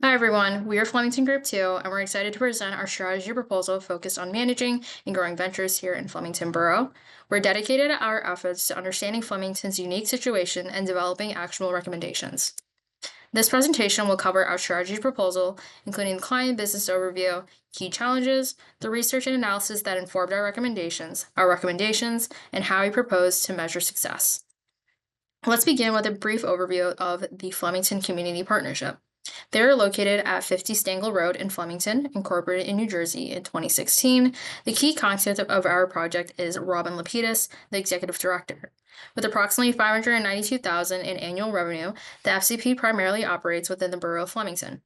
Hi everyone, we are Flemington Group 2, and we're excited to present our strategy proposal focused on managing and growing ventures here in Flemington Borough. We're dedicated our efforts to understanding Flemington's unique situation and developing actionable recommendations. This presentation will cover our strategy proposal, including the client business overview, key challenges, the research and analysis that informed our recommendations, and how we propose to measure success. Let's begin with a brief overview of the Flemington Community Partnership. They are located at 50 Stangle Road in Flemington, incorporated in New Jersey in 2016. The key concept of our project is Robin Lapidus, the executive director. With approximately $592,000 in annual revenue, the FCP primarily operates within the borough of Flemington.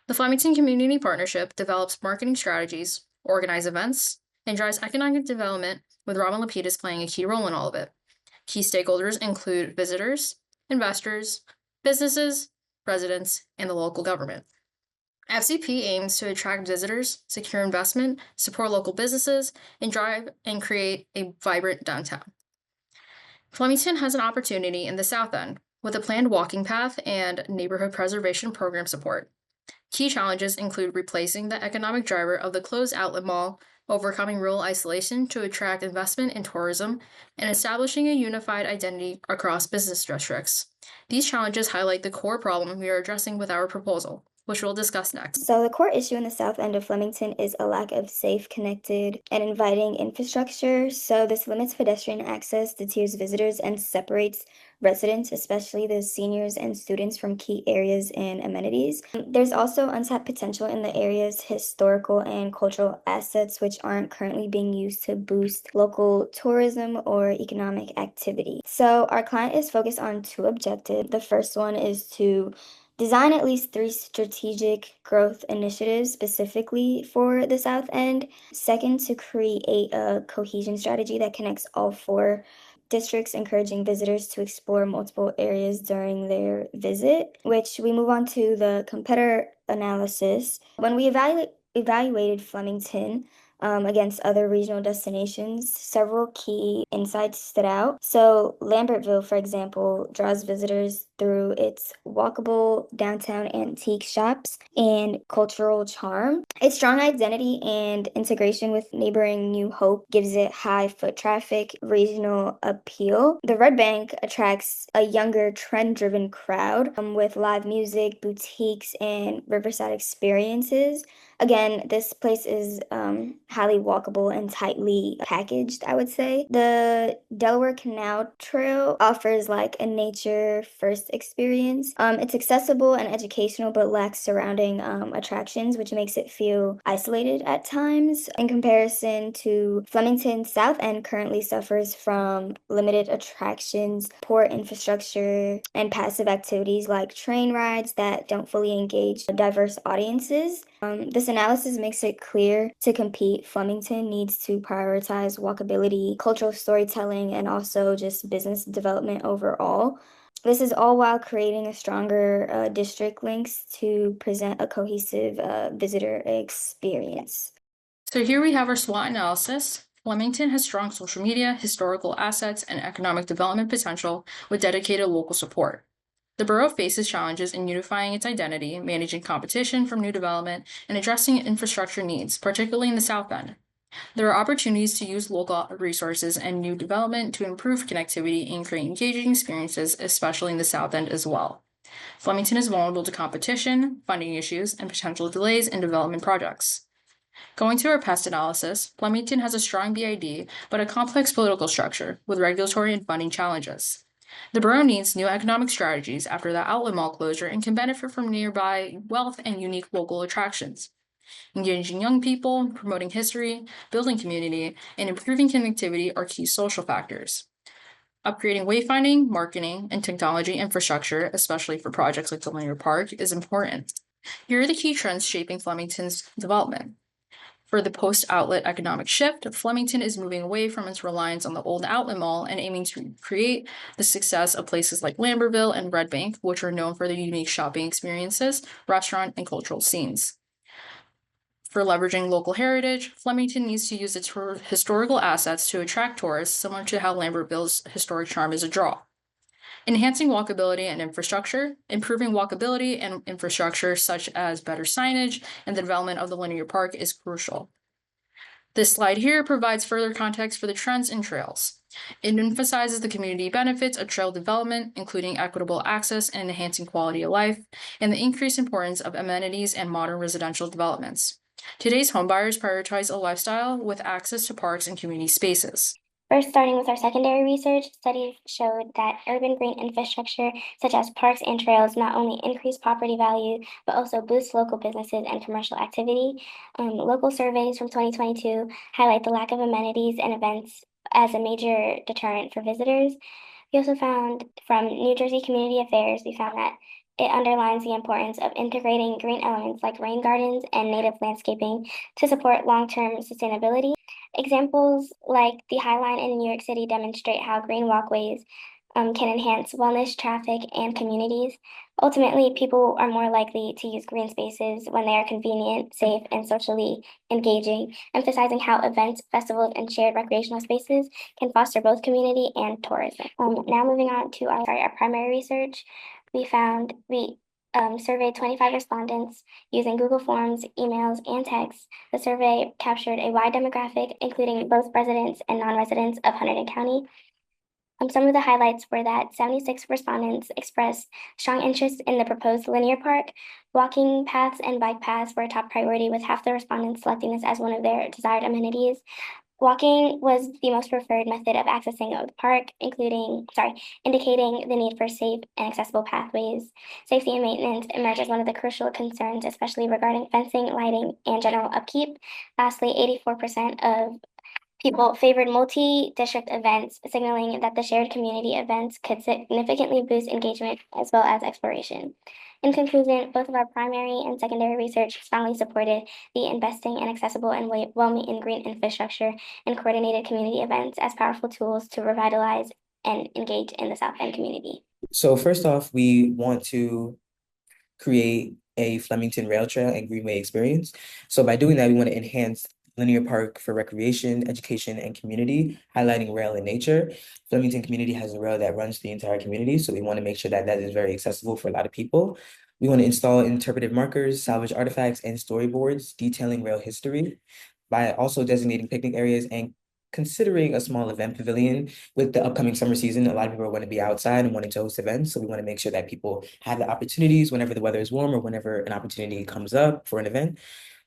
The Flemington Community Partnership develops marketing strategies, organizes events, and drives economic development, with Robin Lapidus playing a key role in all of it. Key stakeholders include visitors, investors, businesses, residents, and the local government. FCP aims to attract visitors, secure investment, support local businesses, and drive and create a vibrant downtown. Flemington has an opportunity in the South End with a planned walking path and neighborhood preservation program support. Key challenges include replacing the economic driver of the closed outlet mall, overcoming rural isolation to attract investment in tourism, and establishing a unified identity across business districts. These challenges highlight the core problem we are addressing with our proposal, which we'll discuss next. So, the core issue in the south end of Flemington is a lack of safe, connected, and inviting infrastructure. So, this limits pedestrian access, deters visitors, and separates residents, especially the seniors and students, from key areas and amenities. There's also untapped potential in the area's historical and cultural assets, which aren't currently being used to boost local tourism or economic activity. So, our client is focused on two objectives. The first one is to design at least three strategic growth initiatives specifically for the South End. Second, to create a cohesion strategy that connects all four districts, encouraging visitors to explore multiple areas during their visit, which we move on to the competitor analysis. When we evaluated Flemington, against other regional destinations, several key insights stood out. So, Lambertville, for example, draws visitors through its walkable downtown antique shops and cultural charm. Its strong identity and integration with neighboring New Hope gives it high foot traffic, regional appeal. The Red Bank attracts a younger, trend driven crowd with live music, boutiques, and riverside experiences. Again, this place is highly walkable and tightly packaged, I would say. The Delaware Canal Trail offers like a nature first experience. It's accessible and educational, but lacks surrounding attractions, which makes it feel isolated at times. In comparison to Flemington, South End currently suffers from limited attractions, poor infrastructure, and passive activities like train rides that don't fully engage diverse audiences. This analysis makes it clear to compete, Flemington needs to prioritize walkability, cultural storytelling, and also just business development overall. This is all while creating a stronger district links to present a cohesive visitor experience. So here we have our SWOT analysis. Flemington has strong social media, historical assets, and economic development potential with dedicated local support. The borough faces challenges in unifying its identity, managing competition from new development, and addressing infrastructure needs, particularly in the South End. There are opportunities to use local resources and new development to improve connectivity and create engaging experiences, especially in the South End as well. Flemington is vulnerable to competition, funding issues, and potential delays in development projects. Going to our pest analysis, Flemington has a strong BID, but a complex political structure with regulatory and funding challenges. The borough needs new economic strategies after the outlet mall closure and can benefit from nearby wealth and unique local attractions. Engaging young people, promoting history, building community, and improving connectivity are key social factors. Upgrading wayfinding, marketing, and technology infrastructure, especially for projects like the Linear Park, is important. Here are the key trends shaping Flemington's development. For the post-outlet economic shift, Flemington is moving away from its reliance on the old outlet mall and aiming to create the success of places like Lambertville and Red Bank, which are known for their unique shopping experiences, restaurant, and cultural scenes. For leveraging local heritage, Flemington needs to use its historical assets to attract tourists, similar to how Lambertville's historic charm is a draw. Enhancing walkability and infrastructure. Improving walkability and infrastructure, such as better signage and the development of the linear park, is crucial. This slide here provides further context for the trends in trails. It emphasizes the community benefits of trail development, including equitable access and enhancing quality of life, and the increased importance of amenities and modern residential developments. Today's homebuyers prioritize a lifestyle with access to parks and community spaces. First, starting with our secondary research, studies showed that urban green infrastructure, such as parks and trails, not only increase property value, but also boost local businesses and commercial activity. Local surveys from 2022 highlight the lack of amenities and events as a major deterrent for visitors. We also found from New Jersey Community Affairs, we found that it underlines the importance of integrating green elements like rain gardens and native landscaping to support long-term sustainability. Examples like the High Line in New York City demonstrate how green walkways can enhance wellness, traffic, and communities. Ultimately, people are more likely to use green spaces when they are convenient, safe, and socially engaging, emphasizing how events, festivals, and shared recreational spaces can foster both community and tourism. Now moving on to our primary research, we surveyed 25 respondents using Google Forms, emails, and texts. The survey captured a wide demographic, including both residents and non-residents of Hunterdon County. Some of the highlights were that 76 respondents expressed strong interest in the proposed linear park. Walking paths and bike paths were a top priority, with half the respondents selecting this as one of their desired amenities. Walking was the most preferred method of accessing the park, indicating the need for safe and accessible pathways. Safety and maintenance emerged as one of the crucial concerns, especially regarding fencing, lighting, and general upkeep. Lastly, 84% of people favored multi-district events, signaling that the shared community events could significantly boost engagement as well as exploration. In conclusion, both of our primary and secondary research strongly supported the investing in accessible and well-maintained green infrastructure and coordinated community events as powerful tools to revitalize and engage in the South End community. So first off, we want to create a Flemington rail trail and greenway experience. So by doing that, we want to enhance linear park for recreation, education, and community, highlighting rail and nature. Flemington community has a rail that runs the entire community, so we want to make sure that that is very accessible for a lot of people. We want to install interpretive markers, salvage artifacts, and storyboards detailing rail history by also designating picnic areas and considering a small event pavilion. With the upcoming summer season, a lot of people are going to be outside and wanting to host events. So we want to make sure that people have the opportunities whenever the weather is warm or whenever an opportunity comes up for an event.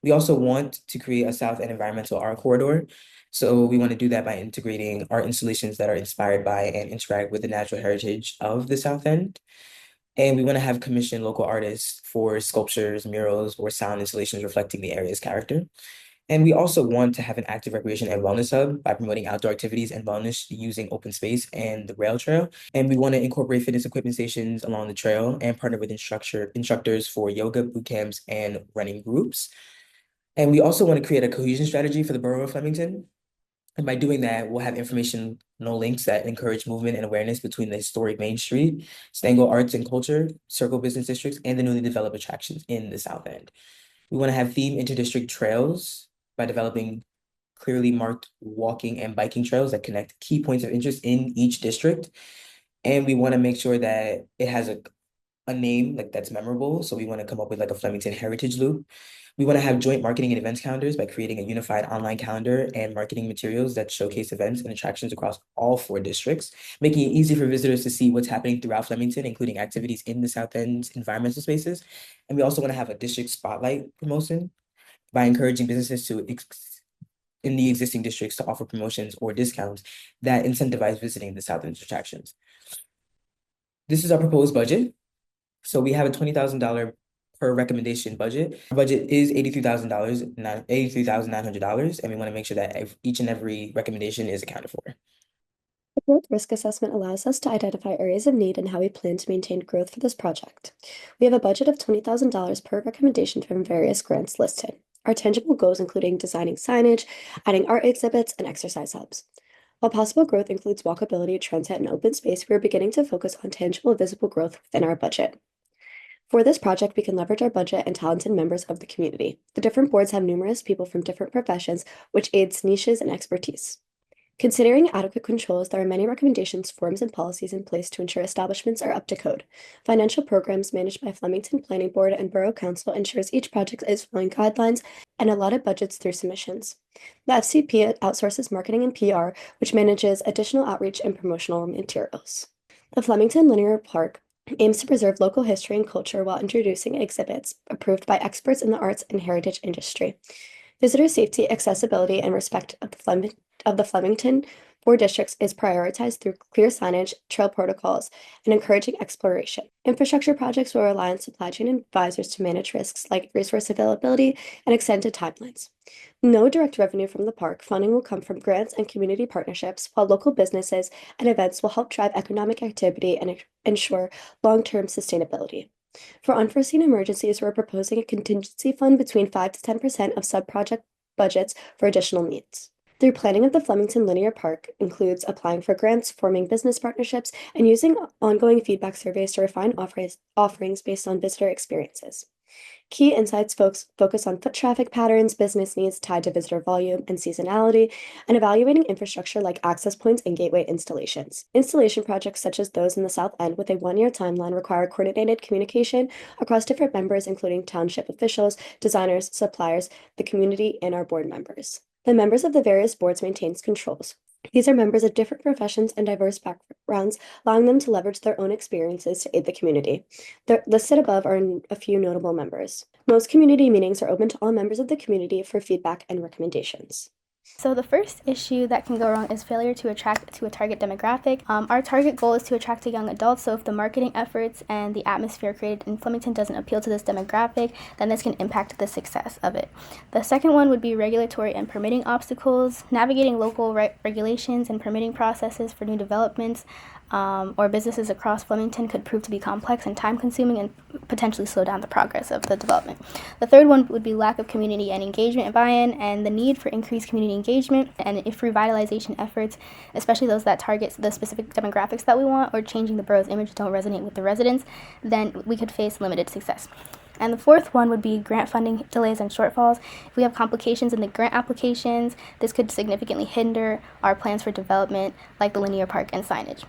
We also want to create a South End environmental art corridor. So we want to do that by integrating art installations that are inspired by and interact with the natural heritage of the South End. And we want to have commissioned local artists for sculptures, murals, or sound installations reflecting the area's character. And we also want to have an active recreation and wellness hub by promoting outdoor activities and wellness using open space and the rail trail. And we want to incorporate fitness equipment stations along the trail and partner with instructors for yoga boot camps and running groups. And we also want to create a cohesion strategy for the borough of Flemington. And by doing that, we'll have informational links that encourage movement and awareness between the historic Main Street, Stangle Arts and Culture, Circle Business Districts, and the newly developed attractions in the South End. We want to have themed interdistrict trails by developing clearly marked walking and biking trails that connect key points of interest in each district. And we want to make sure that it has a name like that's memorable. So we want to come up with like a Flemington Heritage Loop. We want to have joint marketing and events calendars by creating a unified online calendar and marketing materials that showcase events and attractions across all 4 districts, making it easy for visitors to see what's happening throughout Flemington, including activities in the South End's environmental spaces. And we also want to have a district spotlight promotion by encouraging businesses in the existing districts to offer promotions or discounts that incentivize visiting the South End attractions. This is our proposed budget. So we have a $20,000 per recommendation budget. Our budget is $83,000, $83,900, and we want to make sure that each and every recommendation is accounted for. The growth risk assessment allows us to identify areas of need and how we plan to maintain growth for this project. We have a budget of $20,000 per recommendation from various grants listed. Our tangible goals including designing signage, adding art exhibits, and exercise hubs. While possible growth includes walkability, transit, and open space, we are beginning to focus on tangible, visible growth within our budget. For this project, we can leverage our budget and talented members of the community. The different boards have numerous people from different professions, which aids niches and expertise. Considering adequate controls, there are many recommendations, forms, and policies in place to ensure establishments are up to code. Financial programs managed by Flemington Planning Board and Borough Council ensures each project is following guidelines and allotted budgets through submissions. The FCP outsources marketing and PR, which manages additional outreach and promotional materials. The Flemington Linear Park aims to preserve local history and culture while introducing exhibits approved by experts in the arts and heritage industry. Visitor safety, accessibility, and respect of the Flemington 4 districts is prioritized through clear signage, trail protocols, and encouraging exploration. Infrastructure projects will rely on supply chain advisors to manage risks like resource availability and extended timelines. No direct revenue from the park. Funding will come from grants and community partnerships, while local businesses and events will help drive economic activity and ensure long-term sustainability. For unforeseen emergencies, we're proposing a contingency fund between 5 to 10% of sub-project budgets for additional needs. Through planning of the Flemington Linear Park includes applying for grants, forming business partnerships, and using ongoing feedback surveys to refine offerings based on visitor experiences. Key insights focus on foot traffic patterns, business needs tied to visitor volume and seasonality, and evaluating infrastructure like access points and gateway installations. Installation projects such as those in the South End with a 1-year timeline require coordinated communication across different members, including township officials, designers, suppliers, the community, and our board members. The members of the various boards maintains controls. These are members of different professions and diverse backgrounds, allowing them to leverage their own experiences to aid the community. The listed above are a few notable members. Most community meetings are open to all members of the community for feedback and recommendations. So the first issue that can go wrong is failure to attract to a target demographic. Our target goal is to attract a young adult, so if the marketing efforts and the atmosphere created in Flemington doesn't appeal to this demographic, then this can impact the success of it. The second one would be regulatory and permitting obstacles. Navigating local regulations and permitting processes for new developments or businesses across Flemington could prove to be complex and time-consuming and potentially slow down the progress of the development. The third one would be lack of community and engagement and buy-in, and the need for increased community engagement. And if revitalization efforts, especially those that target the specific demographics that we want or changing the borough's image, don't resonate with the residents, then we could face limited success. And the fourth one would be grant funding delays and shortfalls. If we have complications in the grant applications, this could significantly hinder our plans for development, like the linear park and signage.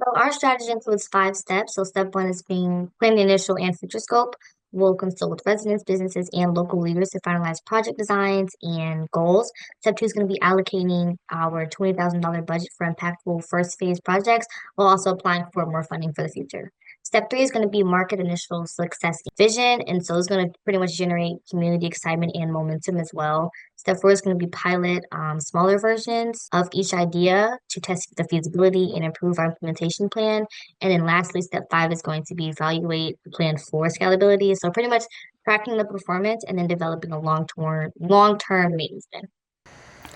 So our strategy includes 5 steps. So step 1 is being plan the initial and future scope. We'll consult with residents, businesses, and local leaders to finalize project designs and goals. Step 2 is going to be allocating our $20,000 budget for impactful first phase projects while also applying for more funding for the future. Step 3 is going to be market initial success vision, and so it's going to pretty much generate community excitement and momentum as well. Step 4 is going to be pilot smaller versions of each idea to test the feasibility and improve our implementation plan. And then lastly, step 5 is going to be evaluate the plan for scalability. So pretty much tracking the performance and then developing a long-term maintenance plan.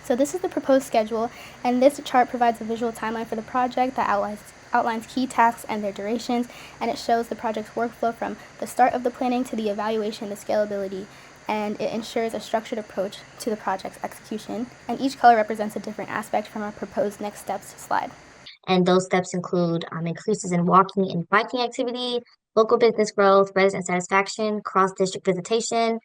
So this is the proposed schedule, and this chart provides a visual timeline for the project that outlines key tasks and their durations, and it shows the project's workflow from the start of the planning to the evaluation, the scalability, and it ensures a structured approach to the project's execution. And each color represents a different aspect from our proposed next steps slide. And those steps include increases in walking and biking activity, local business growth, resident satisfaction, cross-district visitation,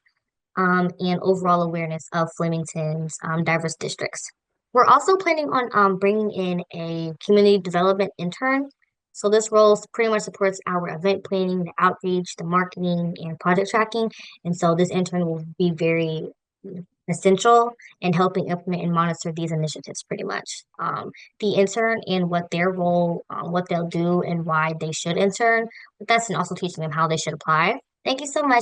and overall awareness of Flemington's diverse districts. We're also planning on bringing in a community development intern. So this role pretty much supports our event planning, the outreach, the marketing, and project tracking. And so this intern will be very essential in helping implement and monitor these initiatives pretty much. The intern and what their role, what they'll do and why they should intern, but that's also teaching them how they should apply. Thank you so much.